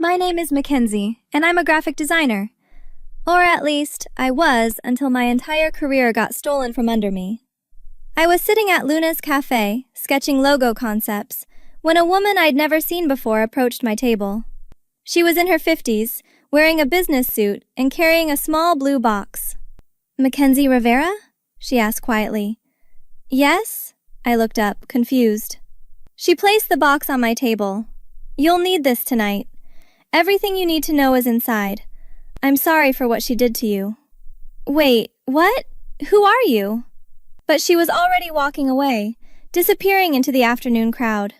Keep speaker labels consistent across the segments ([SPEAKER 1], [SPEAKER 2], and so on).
[SPEAKER 1] My name is Mackenzie, and I'm a graphic designer. Or at least, I was until my entire career got stolen from under me. I was sitting at Luna's Café, sketching logo concepts, when a woman I'd never seen before approached my table. She was in her 50s, wearing a business suit and carrying a small blue box. "Mackenzie Rivera?" she asked quietly. "Yes?" I looked up, confused. She placed the box on my table. "You'll need this tonight. Everything you need to know is inside. I'm sorry for what she did to you." "Wait, what? Who are you?" But she was already walking away, disappearing into the afternoon crowd.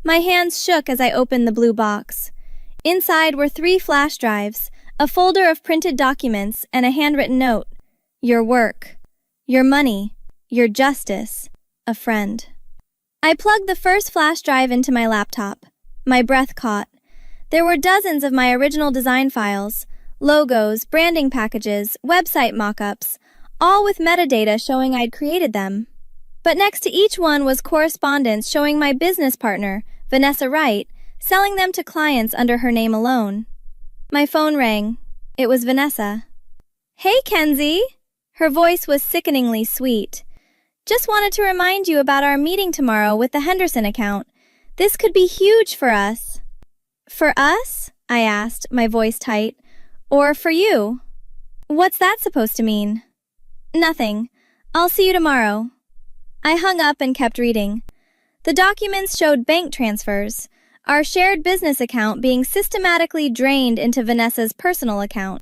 [SPEAKER 1] My hands shook as I opened the blue box. Inside were 3 flash drives, a folder of printed documents, and a handwritten note. "Your work. Your money. Your justice. A friend." I plugged the first flash drive into my laptop. My breath caught. There were dozens of my original design files, logos, branding packages, website mock-ups, all with metadata showing I'd created them. But next to each one was correspondence showing my business partner, Vanessa Wright, selling them to clients under her name alone. My phone rang. It was Vanessa. "Hey, Kenzie!" Her voice was sickeningly sweet. "Just wanted to remind you about our meeting tomorrow with the Henderson account. This could be huge for us." "For us?" I asked, my voice tight. "Or for you?" "What's that supposed to mean?" "Nothing. I'll see you tomorrow." I hung up and kept reading. The documents showed bank transfers, our shared business account being systematically drained into Vanessa's personal account.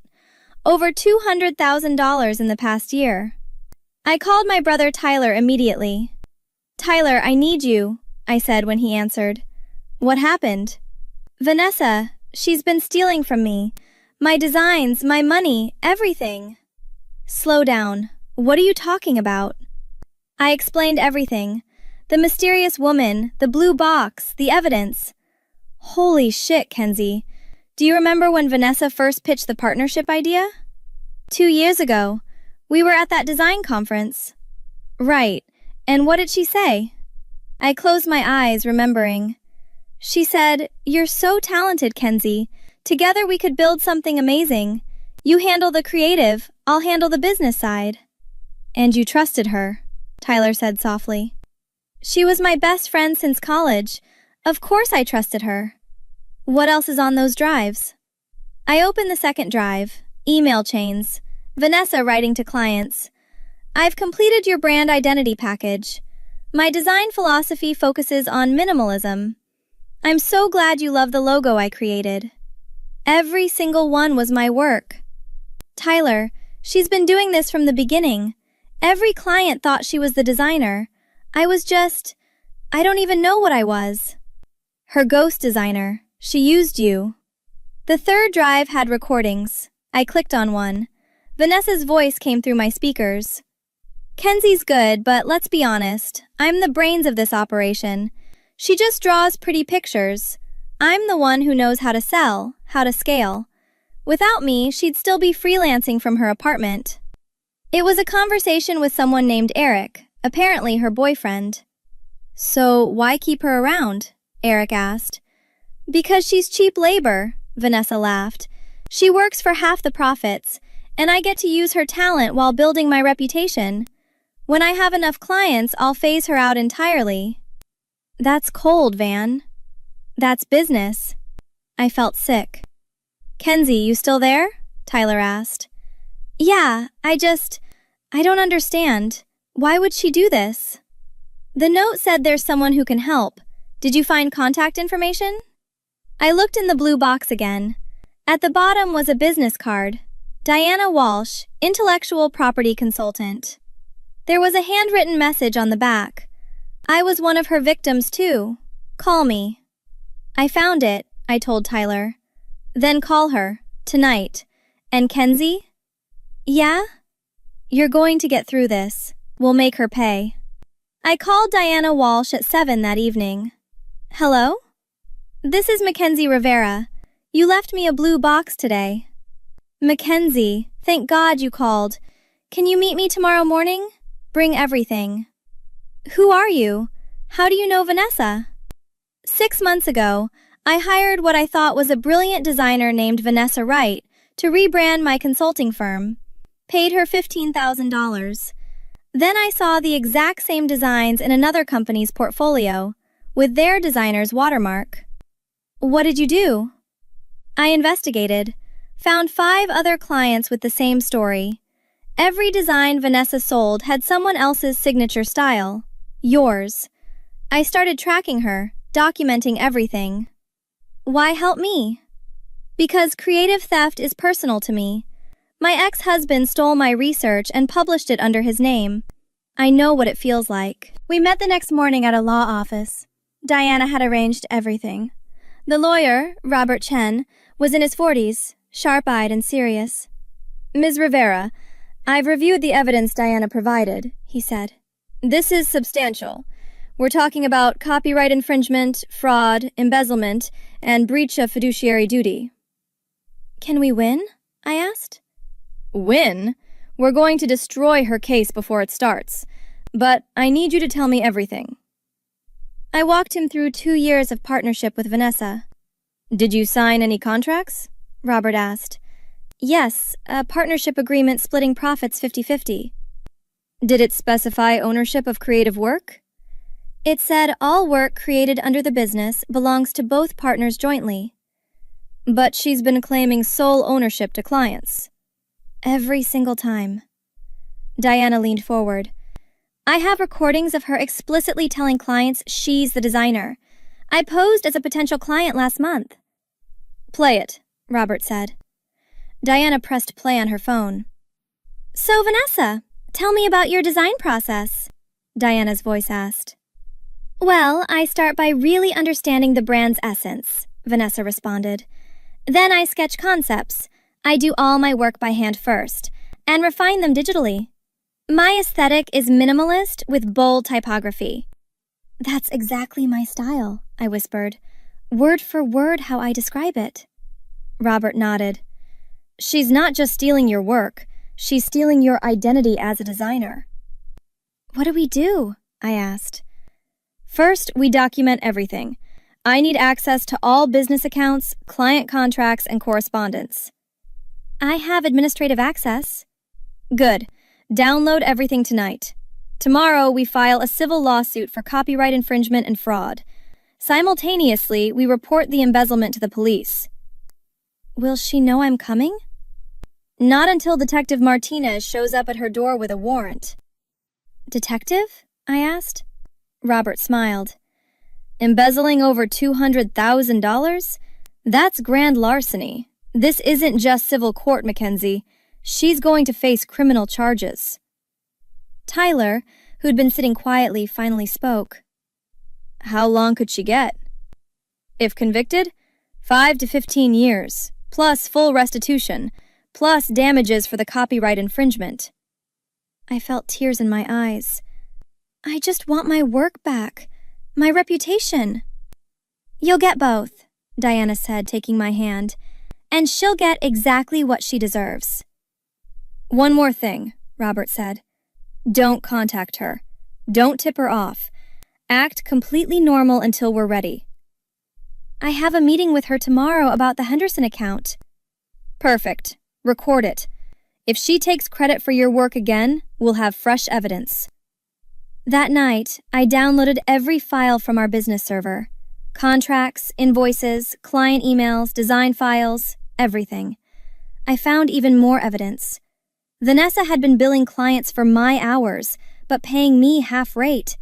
[SPEAKER 1] Over $200,000 in the past year. I called my brother Tyler immediately. "Tyler, I need you," I said when he answered. "What happened?" "Vanessa, she's been stealing from me. My designs, my money, everything." "Slow down. What are you talking about?" I explained everything. The mysterious woman, the blue box, the evidence. "Holy shit, Kenzie. Do you remember when Vanessa first pitched the partnership idea?" 2 years ago. We were at that design conference." "Right. And what did she say?" I closed my eyes, remembering. She said, "You're so talented, Kenzie. Together we could build something amazing. You handle the creative, I'll handle the business side." "And you trusted her," Tyler said softly. "She was my best friend since college. Of course I trusted her." "What else is on those drives?" I opened the second drive. Email chains. Vanessa writing to clients. "I've completed your brand identity package. My design philosophy focuses on minimalism. I'm so glad you love the logo I created. Every single one was my work. Tyler, she's been doing this from the beginning. Every client thought she was the designer. I don't even know what I was." "Her ghost designer. She used you." The third drive had recordings. I clicked on one. Vanessa's voice came through my speakers. "Kenzie's good, but let's be honest. I'm the brains of this operation. She just draws pretty pictures. I'm the one who knows how to sell, how to scale. Without me, she'd still be freelancing from her apartment." It was a conversation with someone named Eric, apparently her boyfriend. "So why keep her around?" Eric asked. "Because she's cheap labor," Vanessa laughed. "She works for half the profits, and I get to use her talent while building my reputation. When I have enough clients, I'll phase her out entirely." "That's cold, Van." "That's business." I felt sick. "Kenzie, you still there?" Tyler asked. "Yeah, I don't understand. Why would she do this?" "The note said there's someone who can help. Did you find contact information?" I looked in the blue box again. At the bottom was a business card. Diana Walsh, Intellectual Property Consultant. There was a handwritten message on the back. I was one of her victims too. Call me. I found it, I told Tyler. Then call her, tonight. And Kenzie? Yeah? You're going to get through this. We'll make her pay. I called Diana Walsh at 7 that evening. Hello? This is Mackenzie Rivera. You left me a blue box today. Mackenzie, thank God you called. Can you meet me tomorrow morning? Bring everything. Who are you? How do you know Vanessa? 6 months ago, I hired what I thought was a brilliant designer named Vanessa Wright to rebrand my consulting firm. Paid her $15,000. Then I saw the exact same designs in another company's portfolio, with their designer's watermark. What did you do? I investigated, found 5 other clients with the same story. Every design Vanessa sold had someone else's signature style. Yours. I started tracking her, documenting everything. Why help me? Because creative theft is personal to me. My ex-husband stole my research and published it under his name. I know what it feels like. We met the next morning at a law office. Diana had arranged everything. The lawyer, Robert Chen, was in his 40s, sharp-eyed and serious. Ms. Rivera, I've reviewed the evidence Diana provided, he said. This is substantial. We're talking about copyright infringement, fraud, embezzlement, and breach of fiduciary duty. Can we win? I asked. Win? We're going to destroy her case before it starts. But I need you to tell me everything. I walked him through 2 years of partnership with Vanessa. Did you sign any contracts? Robert asked. Yes, a partnership agreement splitting profits 50-50. Did it specify ownership of creative work? It said all work created under the business belongs to both partners jointly. But she's been claiming sole ownership to clients. Every single time. Diana leaned forward. I have recordings of her explicitly telling clients she's the designer. I posed as a potential client last month. Play it, Robert said. Diana pressed play on her phone. So, Vanessa, tell me about your design process, Diana's voice asked. Well, I start by really understanding the brand's essence, Vanessa responded. Then I sketch concepts. I do all my work by hand first, and refine them digitally. My aesthetic is minimalist with bold typography. That's exactly my style, I whispered, word for word how I describe it. Robert nodded. She's not just stealing your work, she's stealing your identity as a designer. What do we do? I asked. First, we document everything. I need access to all business accounts, client contracts, and correspondence. I have administrative access. Good. Download everything tonight. Tomorrow, we file a civil lawsuit for copyright infringement and fraud. Simultaneously, we report the embezzlement to the police. Will she know I'm coming? Not until Detective Martinez shows up at her door with a warrant. Detective? I asked. Robert smiled. Embezzling over $200,000? That's grand larceny. This isn't just civil court, Mackenzie. She's going to face criminal charges. Tyler, who'd been sitting quietly, finally spoke. How long could she get? If convicted, 5 to 15 years, plus full restitution, plus damages for the copyright infringement. I felt tears in my eyes. I just want my work back, my reputation. You'll get both, Diana said, taking my hand, and she'll get exactly what she deserves. One more thing, Robert said. Don't contact her. Don't tip her off. Act completely normal until we're ready. I have a meeting with her tomorrow about the Henderson account. Perfect. Record it. If she takes credit for your work again, we'll have fresh evidence. That night, I downloaded every file from our business server. Contracts, invoices, client emails, design files, everything. I found even more evidence. Vanessa had been billing clients for my hours, but paying me half rate.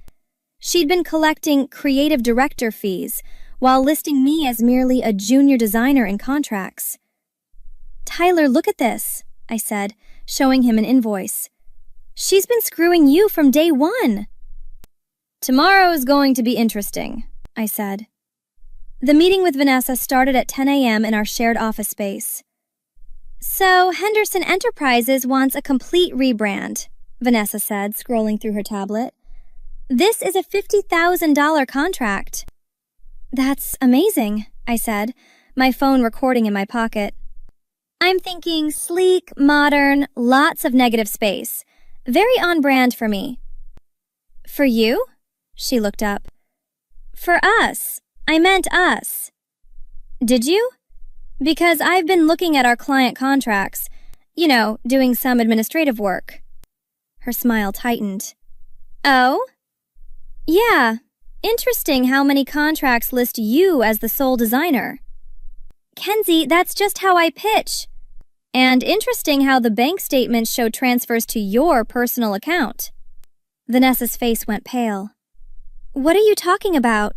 [SPEAKER 1] She'd been collecting creative director fees while listing me as merely a junior designer in contracts. Tyler, look at this, I said, showing him an invoice. She's been screwing you from day one. Tomorrow is going to be interesting, I said. The meeting with Vanessa started at 10 a.m. in our shared office space. So, Henderson Enterprises wants a complete rebrand, Vanessa said, scrolling through her tablet. This is a $50,000 contract. That's amazing, I said, my phone recording in my pocket. I'm thinking sleek, modern, lots of negative space. Very on brand for me. For you? She looked up. For us. I meant us. Did you? Because I've been looking at our client contracts, doing some administrative work. Her smile tightened. Oh? Yeah. Interesting how many contracts list you as the sole designer. Kenzie, that's just how I pitch. And interesting how the bank statements show transfers to your personal account. Vanessa's face went pale. What are you talking about?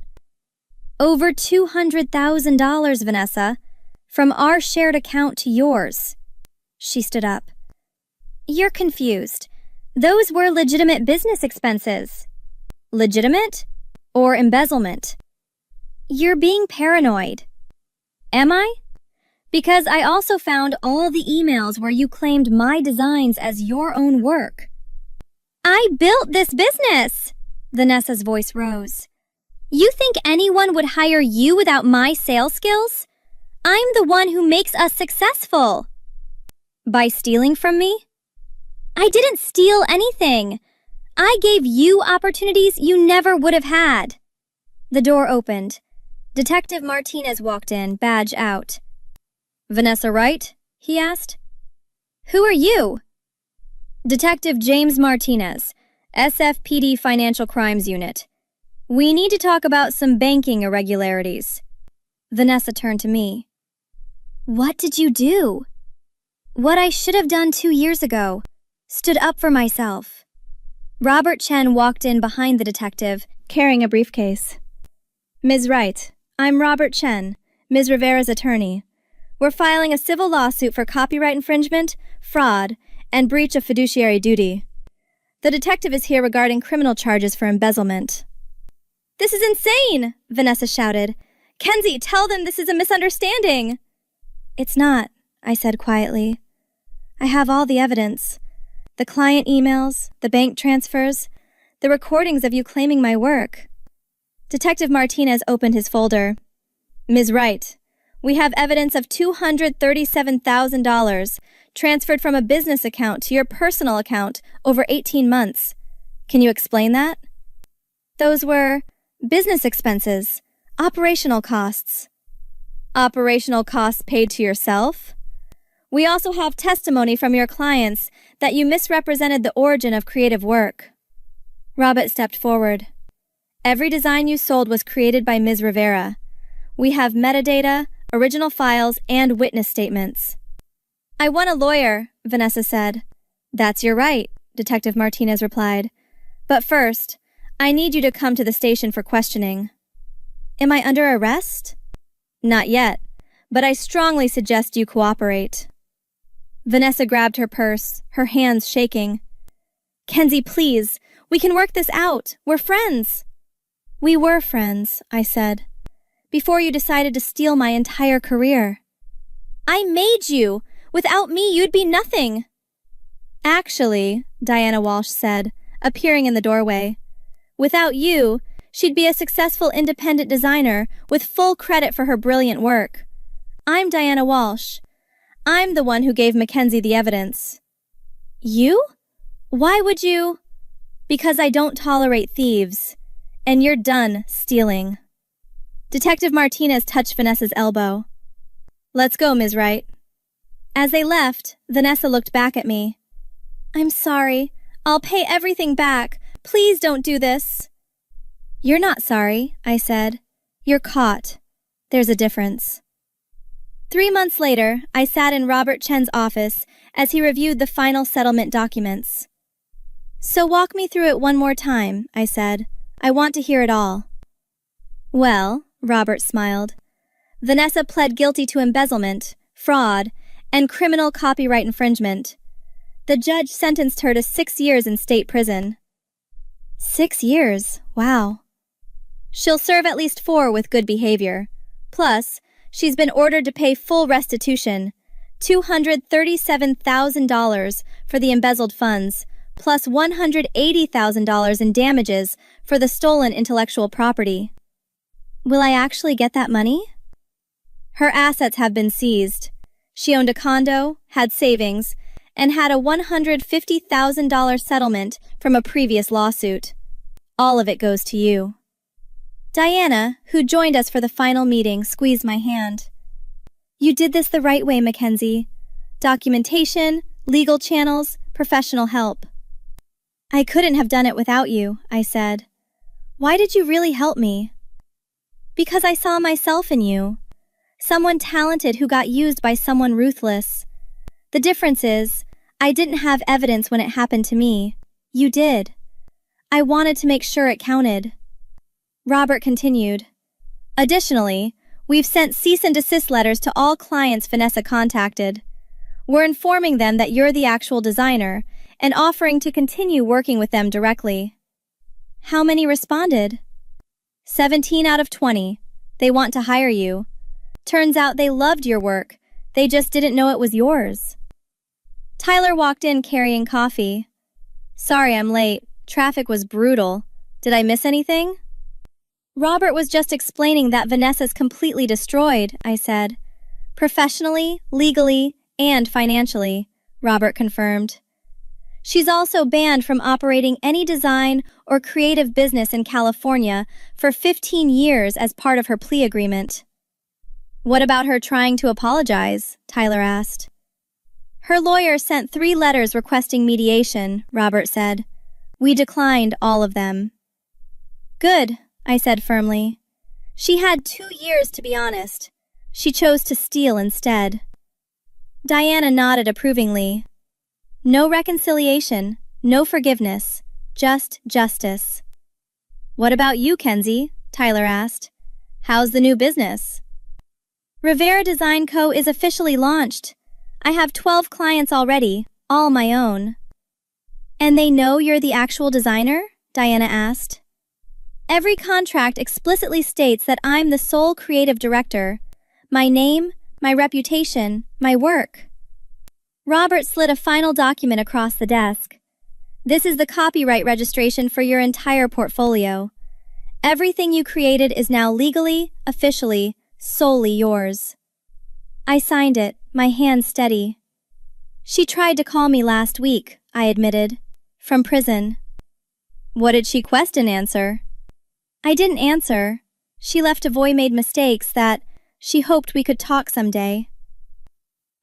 [SPEAKER 1] Over $200,000, Vanessa, from our shared account to yours. She stood up. You're confused. Those were legitimate business expenses. Legitimate or embezzlement? You're being paranoid. Am I? Because I also found all the emails where you claimed my designs as your own work. I built this business! Vanessa's voice rose. You think anyone would hire you without my sales skills? I'm the one who makes us successful. By stealing from me? I didn't steal anything. I gave you opportunities you never would have had. The door opened. Detective Martinez walked in, badge out. Vanessa Wright? He asked. Who are you? Detective James Martinez, SFPD Financial Crimes Unit. We need to talk about some banking irregularities. Vanessa turned to me. What did you do? What I should have done 2 years ago. Stood up for myself. Robert Chen walked in behind the detective, carrying a briefcase. Ms. Wright, I'm Robert Chen, Ms. Rivera's attorney. We're filing a civil lawsuit for copyright infringement, fraud, and breach of fiduciary duty. The detective is here regarding criminal charges for embezzlement. This is insane, Vanessa shouted. Kenzie, tell them this is a misunderstanding. It's not, I said quietly. I have all the evidence. The client emails, the bank transfers, the recordings of you claiming my work. Detective Martinez opened his folder. Ms. Wright, we have evidence of $237,000 transferred from a business account to your personal account over 18 months. Can you explain that? Those were business expenses, operational costs. Operational costs paid to yourself? We also have testimony from your clients that you misrepresented the origin of creative work. Robert stepped forward. Every design you sold was created by Ms. Rivera. We have metadata, original files, and witness statements. I want a lawyer, Vanessa said. That's your right, Detective Martinez replied. But first, I need you to come to the station for questioning. Am I under arrest? Not yet, but I strongly suggest you cooperate. Vanessa grabbed her purse, her hands shaking. Kenzie, please, we can work this out. We're friends. We were friends, I said, before you decided to steal my entire career. I made you. Without me, you'd be nothing. Actually, Diana Walsh said, appearing in the doorway, without you, she'd be a successful independent designer with full credit for her brilliant work. I'm Diana Walsh. I'm the one who gave Mackenzie the evidence. You? Why would you? Because I don't tolerate thieves. And you're done stealing. Detective Martinez touched Vanessa's elbow. Let's go, Ms. Wright. As they left, Vanessa looked back at me. I'm sorry. I'll pay everything back. Please don't do this. You're not sorry, I said. You're caught. There's a difference. 3 months later, I sat in Robert Chen's office as he reviewed the final settlement documents. So walk me through it one more time, I said. I want to hear it all. Well, Robert smiled. Vanessa pled guilty to embezzlement, fraud, and criminal copyright infringement. The judge sentenced her to 6 years in state prison. 6 years? Wow. She'll serve at least 4 with good behavior. Plus, she's been ordered to pay full restitution, $237,000 for the embezzled funds, plus $180,000 in damages for the stolen intellectual property. Will I actually get that money? Her assets have been seized. She owned a condo, had savings, and had a $150,000 settlement from a previous lawsuit. All of it goes to you. Diana, who joined us for the final meeting, squeezed my hand. You did this the right way, Mackenzie. Documentation, legal channels, professional help. I couldn't have done it without you, I said. Why did you really help me? Because I saw myself in you. Someone talented who got used by someone ruthless. The difference is, I didn't have evidence when it happened to me. You did. I wanted to make sure it counted. Robert continued. Additionally, we've sent cease and desist letters to all clients Vanessa contacted. We're informing them that you're the actual designer and offering to continue working with them directly. How many responded? 17 out of 20. They want to hire you. Turns out they loved your work. They just didn't know it was yours. Tyler walked in carrying coffee. Sorry I'm late. Traffic was brutal. Did I miss anything? Robert was just explaining that Vanessa's completely destroyed, I said. Professionally, legally, and financially, Robert confirmed. She's also banned from operating any design or creative business in California for 15 years as part of her plea agreement. What about her trying to apologize? Tyler asked. Her lawyer sent 3 letters requesting mediation, Robert said. We declined all of them. Good, I said firmly. She had 2 years to be honest. She chose to steal instead. Diana nodded approvingly. No reconciliation, no forgiveness, just justice. What about you, Kenzie? Tyler asked. How's the new business? Rivera Design Co. is officially launched. I have 12 clients already, all my own. And they know you're the actual designer? Diana asked. Every contract explicitly states that I'm the sole creative director. My name, my reputation, my work. Robert slid a final document across the desk. This is the copyright registration for your entire portfolio. Everything you created is now legally, officially, solely yours. I signed it, my hand steady. She tried to call me last week, I admitted, from prison. What did she question answer? I didn't answer. She left a voice made mistakes that she hoped we could talk someday.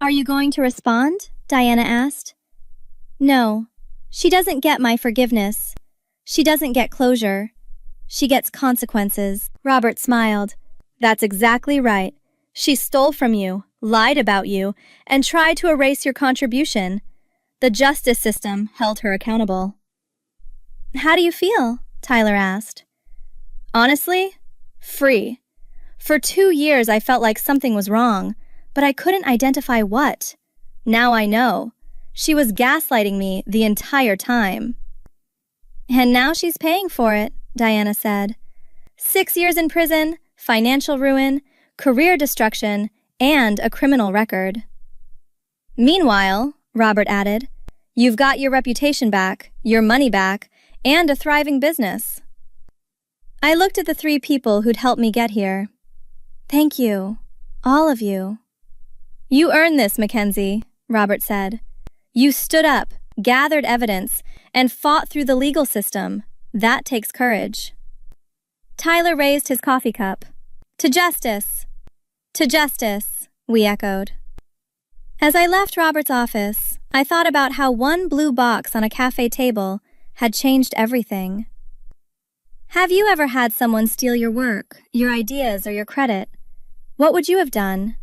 [SPEAKER 1] Are you going to respond? Diana asked. No. She doesn't get my forgiveness. She doesn't get closure. She gets consequences. Robert smiled. That's exactly right. She stole from you, lied about you, and tried to erase your contribution. The justice system held her accountable. How do you feel? Tyler asked. Honestly, free. For 2 years I felt like something was wrong, but I couldn't identify what. Now I know. She was gaslighting me the entire time. And now she's paying for it, Diana said. 6 years in prison, financial ruin, career destruction, and a criminal record. Meanwhile, Robert added, you've got your reputation back, your money back, and a thriving business. I looked at the 3 people who'd helped me get here. Thank you, all of you. You earned this, Mackenzie, Robert said. You stood up, gathered evidence, and fought through the legal system. That takes courage. Tyler raised his coffee cup. To justice! To justice, we echoed. As I left Robert's office, I thought about how one blue box on a cafe table had changed everything. Have you ever had someone steal your work, your ideas, or your credit? What would you have done?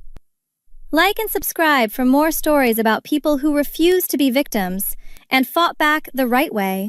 [SPEAKER 1] Like and subscribe for more stories about people who refused to be victims and fought back the right way.